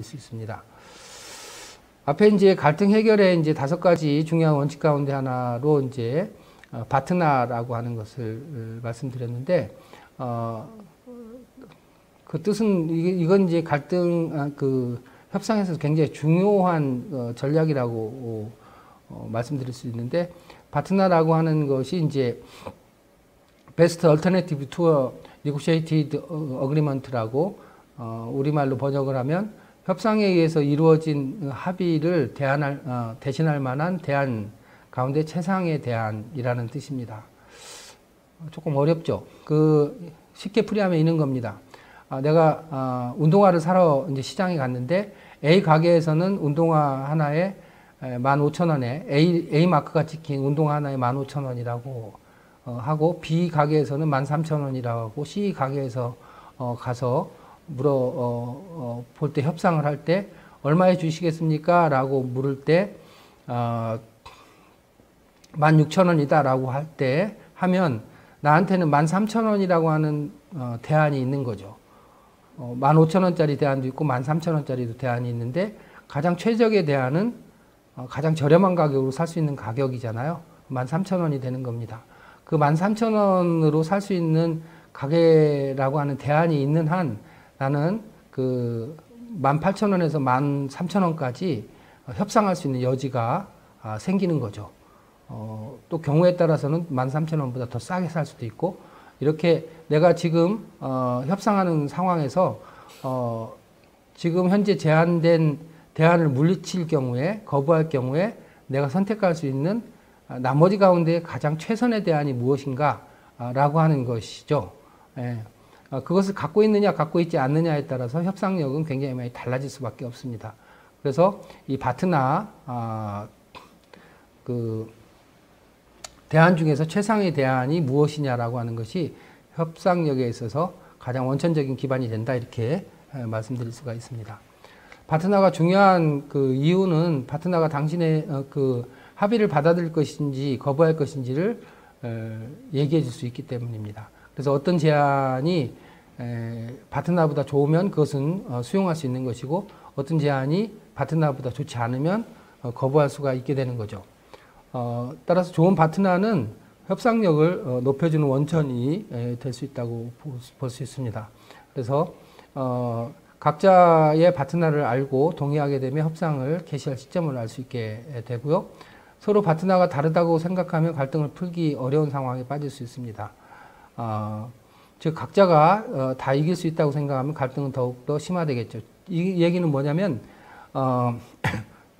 수 있습니다. 앞에 이제 갈등 해결의 이제 5가지 중요한 원칙 가운데 하나로 이제 파트너라고 하는 것을 말씀드렸는데, 그 뜻은 이건 이제 갈등 협상에서 굉장히 중요한 전략이라고 말씀드릴 수 있는데, 파트너라고 하는 것이 이제 Best Alternative to Negotiated Agreement라고 우리말로 번역을 하면 협상에 의해서 이루어진 합의를 대신할 만한 대안 가운데 최상의 대안이라는 뜻입니다. 조금 어렵죠. 쉽게 풀이하면 이런 겁니다. 내가 운동화를 사러 이제 시장에 갔는데 A 가게에서는 운동화 하나에 15,000원에 A 마크가 찍힌 운동화 하나에 15,000원이라고 하고, B 가게에서는 13,000원이라고 하고, C 가게에서 가서 볼 때 협상을 할 때 얼마에 주시겠습니까? 라고 물을 때 16,000원이다 라고 하면 나한테는 13,000원이라고 하는 대안이 있는 거죠. 15,000원짜리 대안도 있고 13,000원짜리도 대안이 있는데, 가장 최적의 대안은 가장 저렴한 가격으로 살 수 있는 가격이잖아요. 13,000원이 되는 겁니다. 그 13,000원으로 살 수 있는 가게라고 하는 대안이 있는 한 나는 18,000원에서 13,000원까지 협상할 수 있는 여지가 생기는 거죠. 또 경우에 따라서는 13,000원보다 더 싸게 살 수도 있고, 이렇게 내가 지금 협상하는 상황에서 지금 현재 제한된 대안을 물리칠 경우에, 거부할 경우에 내가 선택할 수 있는 나머지 가운데 가장 최선의 대안이 무엇인가 라고 하는 것이죠. 그것을 갖고 있느냐 갖고 있지 않느냐에 따라서 협상력은 굉장히 많이 달라질 수밖에 없습니다. 그래서 이 파트너 대안 중에서 최상의 대안이 무엇이냐라고 하는 것이 협상력에 있어서 가장 원천적인 기반이 된다, 이렇게 말씀드릴 수가 있습니다. 파트너가 중요한 이유는 파트너가 당신의 합의를 받아들일 것인지 거부할 것인지를 얘기해 줄 수 있기 때문입니다. 그래서 어떤 제안이 파트너보다 좋으면 그것은 수용할 수 있는 것이고, 어떤 제안이 파트너보다 좋지 않으면 거부할 수가 있게 되는 거죠. 따라서 좋은 파트너는 협상력을 높여주는 원천이 될 수 있다고 볼 수 있습니다. 그래서 각자의 파트너를 알고 동의하게 되면 협상을 개시할 시점을 알 수 있게 되고요. 서로 파트너가 다르다고 생각하면 갈등을 풀기 어려운 상황에 빠질 수 있습니다. 즉 각자가 다 이길 수 있다고 생각하면 갈등은 더욱더 심화되겠죠. 이 얘기는 뭐냐면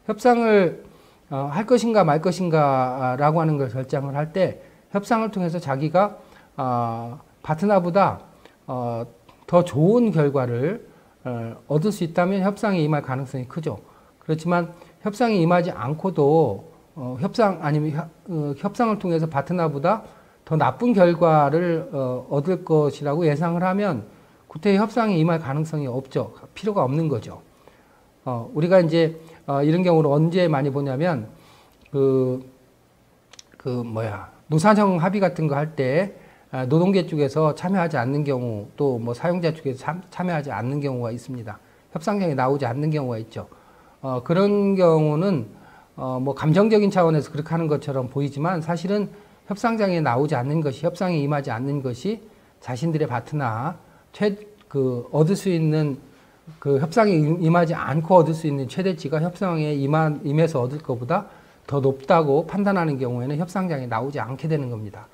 협상을 할 것인가 말 것인가 라고 하는 걸 결정을 할 때 협상을 통해서 자기가 파트너보다 더 좋은 결과를 얻을 수 있다면 협상에 임할 가능성이 크죠. 그렇지만 협상에 임하지 않고도 협상을 통해서 파트너보다 더 나쁜 결과를 얻을 것이라고 예상을 하면 구태의 협상에 임할 가능성이 없죠. 필요가 없는 거죠. 우리가 이제 이런 경우를 언제 많이 보냐면 노사정 합의 같은 거 할 때 노동계 쪽에서 참여하지 않는 경우, 또 뭐 사용자 쪽에서 참여하지 않는 경우가 있습니다. 협상장에 나오지 않는 경우가 있죠. 그런 경우는 뭐 감정적인 차원에서 그렇게 하는 것처럼 보이지만 사실은 협상장에 나오지 않는 것이, 협상에 임하지 않는 것이 자신들의 파트너 얻을 수 있는 협상에 임하지 않고 얻을 수 있는 최대치가 협상에 임해서 얻을 것보다 더 높다고 판단하는 경우에는 협상장에 나오지 않게 되는 겁니다.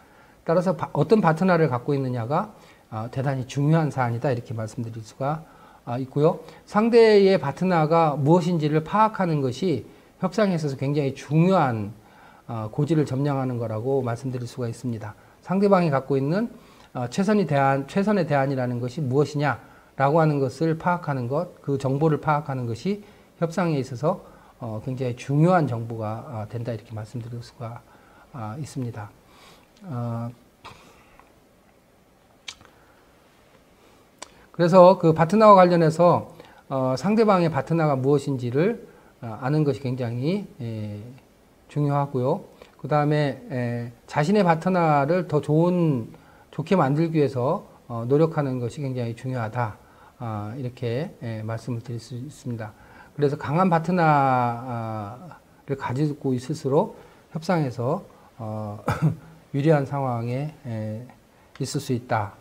따라서 어떤 파트너를 갖고 있느냐가 대단히 중요한 사안이다, 이렇게 말씀드릴 수가 있고요. 상대의 파트너가 무엇인지를 파악하는 것이 협상에 있어서 굉장히 중요한 고지를 점령하는 거라고 말씀드릴 수가 있습니다. 상대방이 갖고 있는 최선의 대안이라는 것이 무엇이냐라고 하는 것을 파악하는 것, 그 정보를 파악하는 것이 협상에 있어서 굉장히 중요한 정보가 된다, 이렇게 말씀드릴 수가 있습니다. 그래서 그 파트너와 관련해서 상대방의 파트너가 무엇인지를 아는 것이 굉장히 중요하고요. 그 다음에 자신의 파트너를 더 좋게 만들기 위해서 노력하는 것이 굉장히 중요하다. 이렇게 말씀을 드릴 수 있습니다. 그래서 강한 파트너를 가지고 있을수록 협상에서 유리한 상황에 있을 수 있다.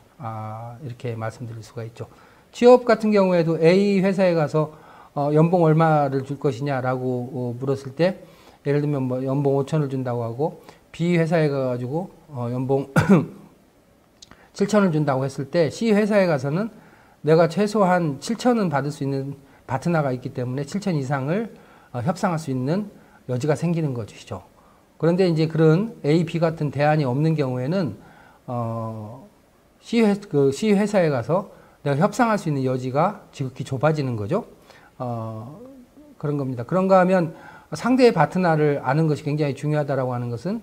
이렇게 말씀드릴 수가 있죠. 취업 같은 경우에도 A 회사에 가서 연봉 얼마를 줄 것이냐라고 물었을 때 예를 들면 뭐 연봉 5천을 준다고 하고 B 회사에 가가지고 연봉 7천을 준다고 했을 때 C 회사에 가서는 내가 최소한 7천은 받을 수 있는 파트너가 있기 때문에 7천 이상을 협상할 수 있는 여지가 생기는 것이죠. 그런데 이제 그런 A, B 같은 대안이 없는 경우에는 C 회사에 가서 내가 협상할 수 있는 여지가 지극히 좁아지는 거죠. 그런 겁니다. 그런가 하면 상대의 파트너를 아는 것이 굉장히 중요하다라고 하는 것은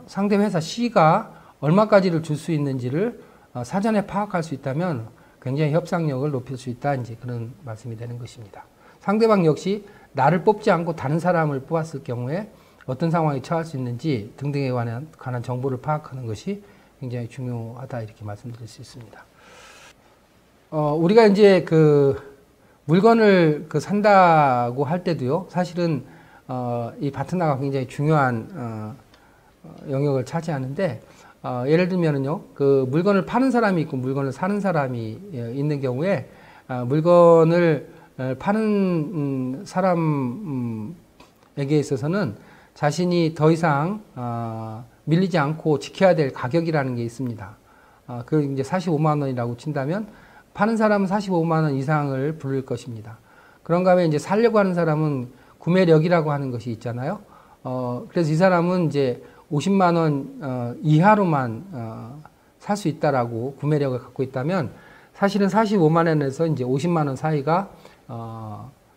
상대 회사 C가 얼마까지를 줄 수 있는지를 사전에 파악할 수 있다면 굉장히 협상력을 높일 수 있다. 이제 그런 말씀이 되는 것입니다. 상대방 역시 나를 뽑지 않고 다른 사람을 뽑았을 경우에 어떤 상황에 처할 수 있는지 등등에 관한 정보를 파악하는 것이 굉장히 중요하다. 이렇게 말씀드릴 수 있습니다. 우리가 이제 그 물건을 산다고 할 때도요, 사실은 이 파트너가 굉장히 중요한 영역을 차지하는데, 예를 들면은요, 그 물건을 파는 사람이 있고 물건을 사는 사람이 있는 경우에 물건을 파는 사람에게 있어서는 자신이 더 이상 밀리지 않고 지켜야 될 가격이라는 게 있습니다. 그 이제 45만 원이라고 친다면 파는 사람은 45만 원 이상을 부를 것입니다. 그런가 하면 이제 살려고 하는 사람은 구매력이라고 하는 것이 있잖아요. 그래서 이 사람은 이제 50만 원 이하로만 살 수 있다라고 구매력을 갖고 있다면 사실은 45만 원에서 이제 50만 원 사이가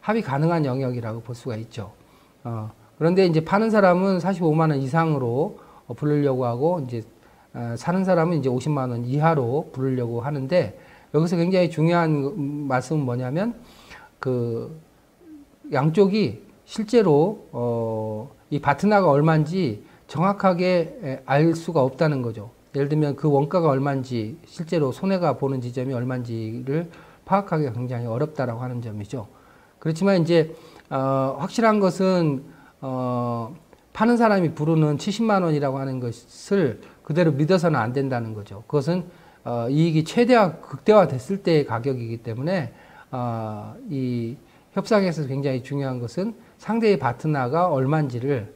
합의 가능한 영역이라고 볼 수가 있죠. 그런데 이제 파는 사람은 45만 원 이상으로 부르려고 하고 이제 사는 사람은 이제 50만 원 이하로 부르려고 하는데, 여기서 굉장히 중요한 말씀은 뭐냐면 그 양쪽이 실제로 이 파트너가 얼마인지 정확하게 알 수가 없다는 거죠. 예를 들면 그 원가가 얼마인지, 실제로 손해가 보는 지점이 얼마인지를 파악하기가 굉장히 어렵다라고 하는 점이죠. 그렇지만 이제 확실한 것은 파는 사람이 부르는 70만 원이라고 하는 것을 그대로 믿어서는 안 된다는 거죠. 그것은 이익이 극대화 됐을 때의 가격이기 때문에 이 협상에서 굉장히 중요한 것은 상대의 파트너가 얼마인지를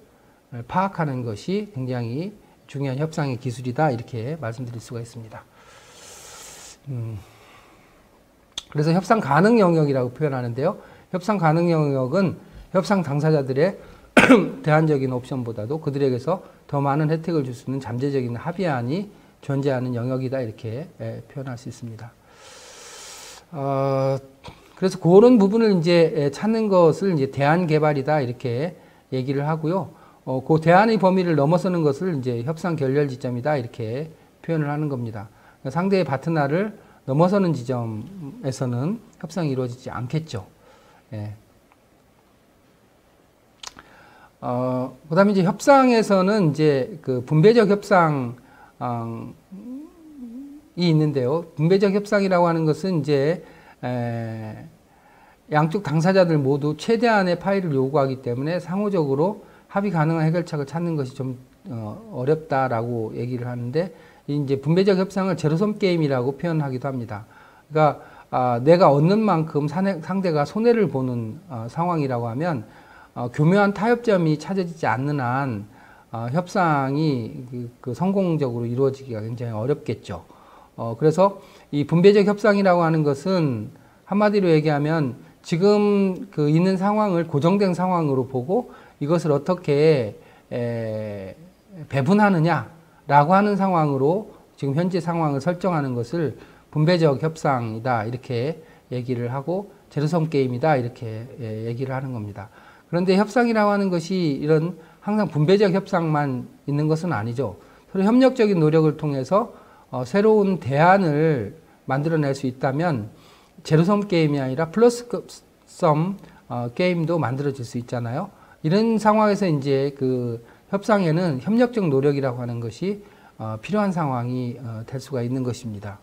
파악하는 것이 굉장히 중요한 협상의 기술이다. 이렇게 말씀드릴 수가 있습니다. 그래서 협상 가능 영역이라고 표현하는데요. 협상 가능 영역은 협상 당사자들의 대안적인 옵션보다도 그들에게서 더 많은 혜택을 줄 수 있는 잠재적인 합의안이 존재하는 영역이다. 이렇게 표현할 수 있습니다. 그래서 그런 부분을 이제 찾는 것을 이제 대안 개발이다. 이렇게 얘기를 하고요. 그 대안의 범위를 넘어서는 것을 이제 협상 결렬 지점이다. 이렇게 표현을 하는 겁니다. 상대의 파트너를 넘어서는 지점에서는 협상이 이루어지지 않겠죠. 예. 그 다음에 이제 협상에서는 이제 그 분배적 협상이 있는데요. 분배적 협상이라고 하는 것은 이제 양쪽 당사자들 모두 최대한의 파일을 요구하기 때문에 상호적으로 합의 가능한 해결책을 찾는 것이 좀 어렵다라고 얘기를 하는데, 이제 분배적 협상을 제로섬 게임이라고 표현하기도 합니다. 그러니까 내가 얻는 만큼 상대가 손해를 보는 상황이라고 하면 교묘한 타협점이 찾아지지 않는 한 협상이 성공적으로 이루어지기가 굉장히 어렵겠죠. 그래서 이 분배적 협상이라고 하는 것은 한마디로 얘기하면 지금 있는 상황을 고정된 상황으로 보고 이것을 어떻게 배분하느냐라고 하는 상황으로 지금 현재 상황을 설정하는 것을 분배적 협상이다. 이렇게 얘기를 하고 제로섬 게임이다. 이렇게 얘기를 하는 겁니다. 그런데 협상이라고 하는 것이 이런 항상 분배적 협상만 있는 것은 아니죠. 서로 협력적인 노력을 통해서 새로운 대안을 만들어낼 수 있다면 제로섬 게임이 아니라 플러스섬 게임도 만들어질 수 있잖아요. 이런 상황에서 이제 그 협상에는 협력적 노력이라고 하는 것이 필요한 상황이 될 수가 있는 것입니다.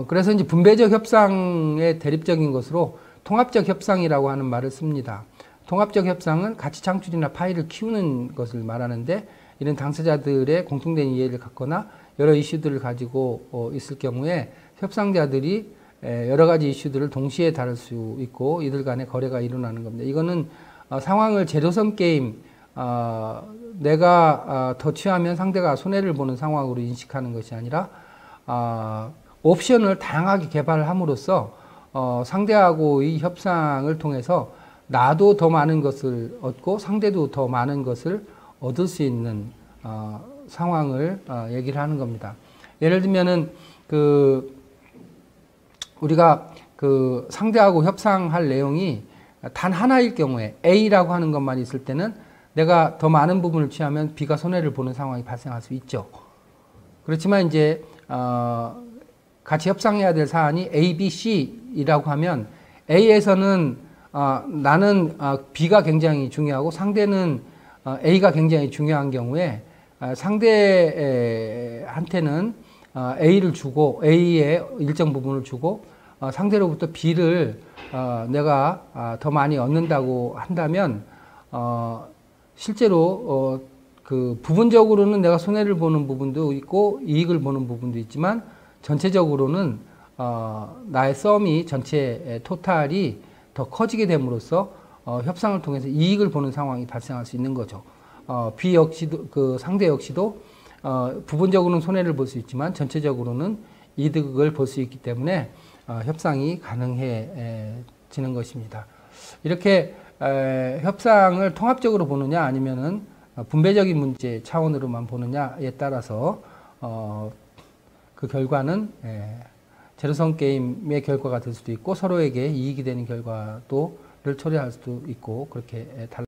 그래서 이제 분배적 협상의 대립적인 것으로 통합적 협상이라고 하는 말을 씁니다. 통합적 협상은 가치 창출이나 파이를 키우는 것을 말하는데, 이런 당사자들의 공통된 이해를 갖거나 여러 이슈들을 가지고 있을 경우에 협상자들이 여러 가지 이슈들을 동시에 다룰 수 있고 이들 간의 거래가 일어나는 겁니다. 이거는 상황을 제로섬 게임, 내가 더 취하면 상대가 손해를 보는 상황으로 인식하는 것이 아니라 옵션을 다양하게 개발함으로써 상대하고의 협상을 통해서 나도 더 많은 것을 얻고 상대도 더 많은 것을 얻을 수 있는 상황을 얘기를 하는 겁니다. 예를 들면은 우리가 상대하고 협상할 내용이 단 하나일 경우에 A라고 하는 것만 있을 때는 내가 더 많은 부분을 취하면 B가 손해를 보는 상황이 발생할 수 있죠. 그렇지만 이제 같이 협상해야 될 사안이 A, B, C이라고 하면 A에서는 나는 B가 굉장히 중요하고 상대는 A가 굉장히 중요한 경우에 상대한테는 A를 주고 A의 일정 부분을 주고 상대로부터 B를 내가 더 많이 얻는다고 한다면 실제로 부분적으로는 내가 손해를 보는 부분도 있고 이익을 보는 부분도 있지만 전체적으로는 나의 썸이 전체 토탈이 더 커지게 됨으로써 협상을 통해서 이익을 보는 상황이 발생할 수 있는 거죠. B 역시도 상대 역시도 부분적으로는 손해를 볼 수 있지만 전체적으로는 이득을 볼 수 있기 때문에 협상이 가능해지는 것입니다. 이렇게 협상을 통합적으로 보느냐 아니면은 분배적인 문제 차원으로만 보느냐에 따라서 그 결과는 제로섬 게임의 결과가 될 수도 있고 서로에게 이익이 되는 결과를 초래할 수도 있고 그렇게 달라.